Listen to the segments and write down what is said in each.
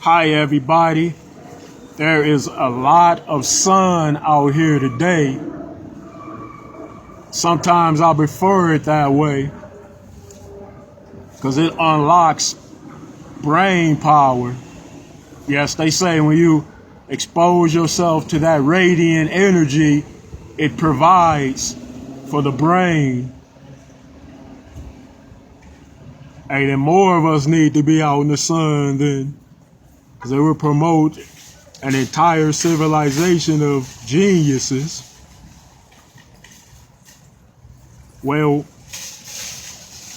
Hi everybody. There is a lot of sun out here today. Sometimes I prefer it that way because it unlocks brain power. Yes, they say when you expose yourself to that radiant energy, it provides for the brain. Hey, then more of us need to be out in the sun then, because it will promote an entire civilization of geniuses. Well,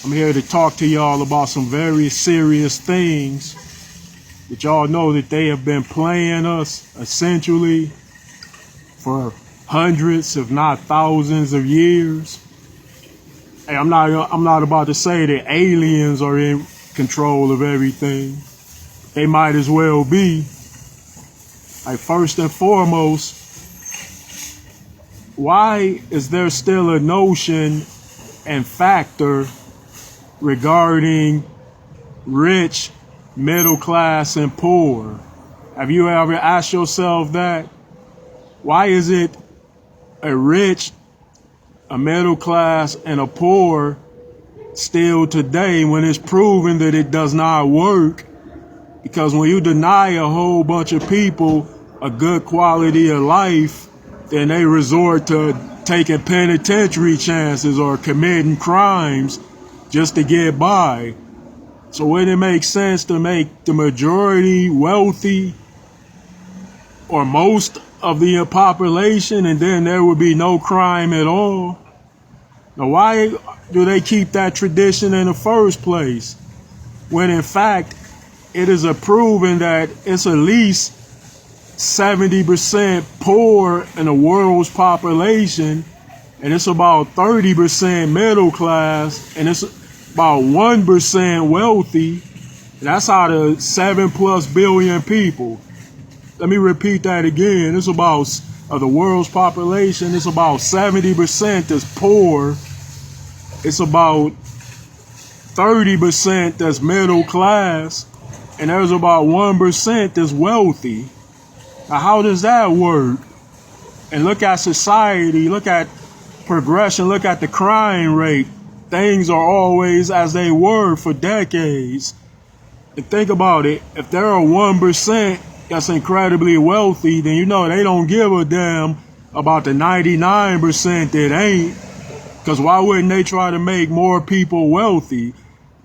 I'm here to talk to y'all about some very serious things that y'all know that they have been playing us essentially for hundreds, if not thousands of years. Hey, I'm not about to say that aliens are in control of everything. They might as well be. Like, first and foremost, why is there still a notion and factor regarding rich, middle class, and poor? Have you ever asked yourself that? Why is it a rich, a middle class, and a poor still today when it's proven that it does not work? Because when you deny a whole bunch of people a good quality of life, then they resort to taking penitentiary chances or committing crimes just to get by. So wouldn't it make sense to make the majority wealthy, or most of the population, and then there would be no crime at all? Now, why do they keep that tradition in the first place, when in fact it is a proven that it's at least 70% poor in the world's population, and it's about 30% middle class, and it's about 1% wealthy, and that's out of 7+ billion people. Let me repeat that again. It's about, of the world's population, it's about 70% that's poor. It's about 30% that's middle class, and there's about 1% that's wealthy. Now, how does that work? And look at society, look at progression, look at the crime rate. Things are always as they were for decades. And think about it, if there are 1% that's incredibly wealthy, then you know they don't give a damn about the 99% that ain't. Because why wouldn't they try to make more people wealthy?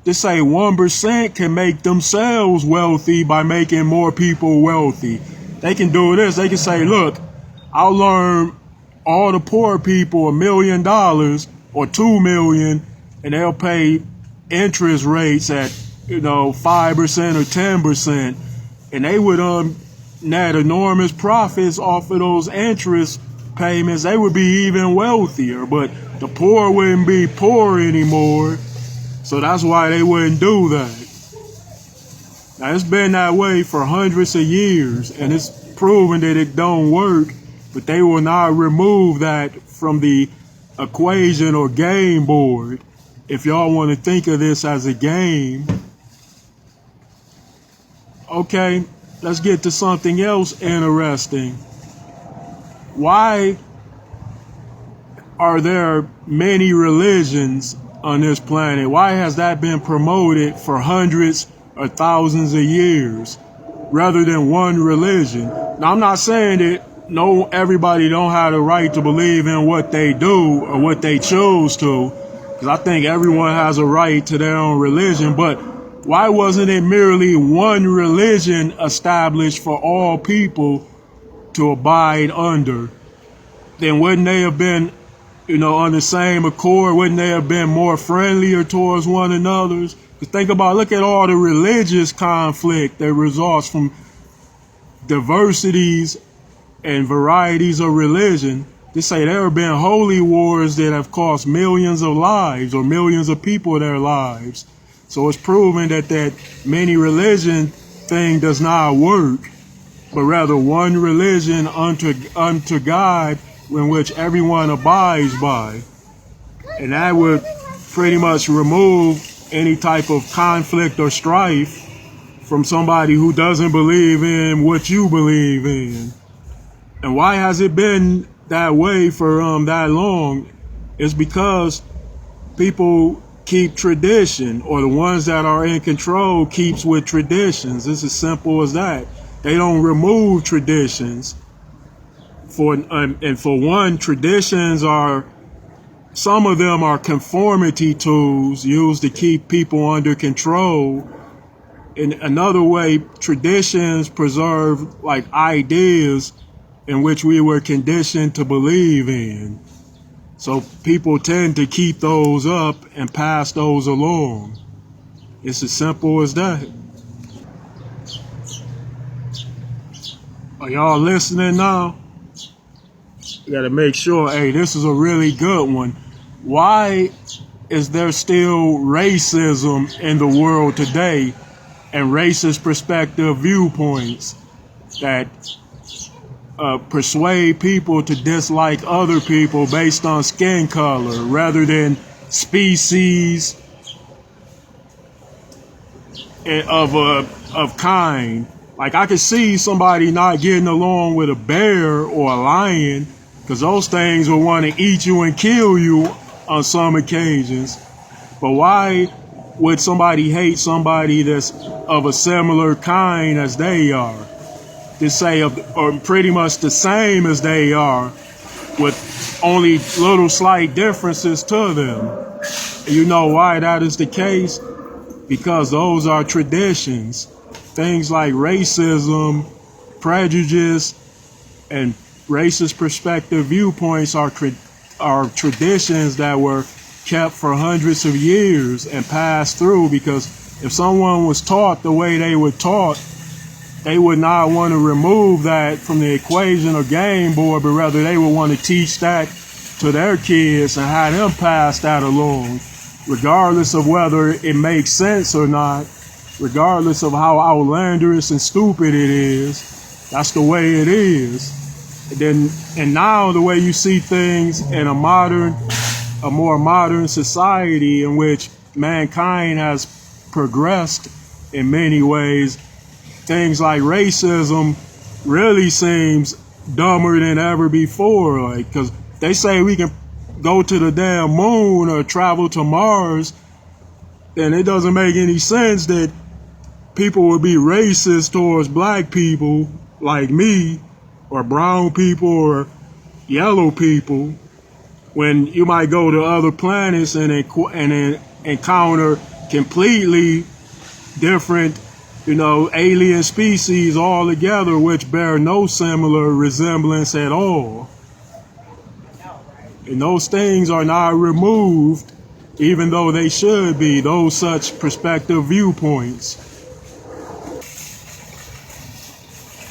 Just say 1% can make themselves wealthy by making more people wealthy. They can do this. They can say, look, I'll loan all the poor people $1 million or 2 million, and they'll pay interest rates at, 5% or 10%. And they would net enormous profits off of those interest payments. They would be even wealthier, but the poor wouldn't be poor anymore. So that's why they wouldn't do that. Now, it's been that way for hundreds of years, and it's proven that it don't work, but they will not remove that from the equation or game board. If y'all want to think of this as a game. Okay, let's get to something else interesting. Why are there many religions on this planet? Why has that been promoted for hundreds or thousands of years rather than one religion? Now, I'm not saying that everybody don't have the right to believe in what they do or what they choose to, because I think everyone has a right to their own religion. But why wasn't it merely one religion established for all people to abide under? Then wouldn't they have been, on the same accord? Wouldn't they have been more friendlier towards one another? Think about, look at all the religious conflict that results from diversities and varieties of religion. They say there have been holy wars that have cost millions of lives or millions of people their lives. So it's proven that many religion thing does not work, but rather one religion unto God, in which everyone abides by. And that would pretty much remove any type of conflict or strife from somebody who doesn't believe in what you believe in. And why has it been that way for that long? It's because people keep tradition, or the ones that are in control keeps with traditions. It's as simple as that. They don't remove traditions. And for one, traditions are, some of them are conformity tools used to keep people under control. In another way, traditions preserve like ideas in which we were conditioned to believe in. So people tend to keep those up and pass those along. It's as simple as that. Are y'all listening now? You gotta make sure, hey, this is a really good one. Why is there still racism in the world today and racist perspective viewpoints that persuade people to dislike other people based on skin color rather than species of kind? Like, I could see somebody not getting along with a bear or a lion, because those things will want to eat you and kill you on some occasions. But why would somebody hate somebody that's of a similar kind as they are? To say or pretty much the same as they are, with only little slight differences to them. And you know why that is the case? Because those are traditions. Things like racism, prejudice, and racist perspective viewpoints are traditions that were kept for hundreds of years and passed through, because if someone was taught the way they were taught, they would not want to remove that from the equation or game board, but rather they would want to teach that to their kids and have them pass that along, regardless of whether it makes sense or not, regardless of how outlandish and stupid it is. That's the way it is. And now the way you see things in a more modern society in which mankind has progressed in many ways, things like racism really seems dumber than ever before. Like, because they say we can go to the damn moon or travel to Mars, then it doesn't make any sense that people would be racist towards black people like me, or brown people, or yellow people, when you might go to other planets and encounter completely different, alien species altogether, which bear no similar resemblance at all. And those things are not removed, even though they should be, those such perspective viewpoints.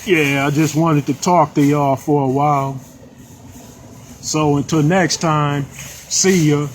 Yeah, I just wanted to talk to y'all for a while. So until next time, see ya.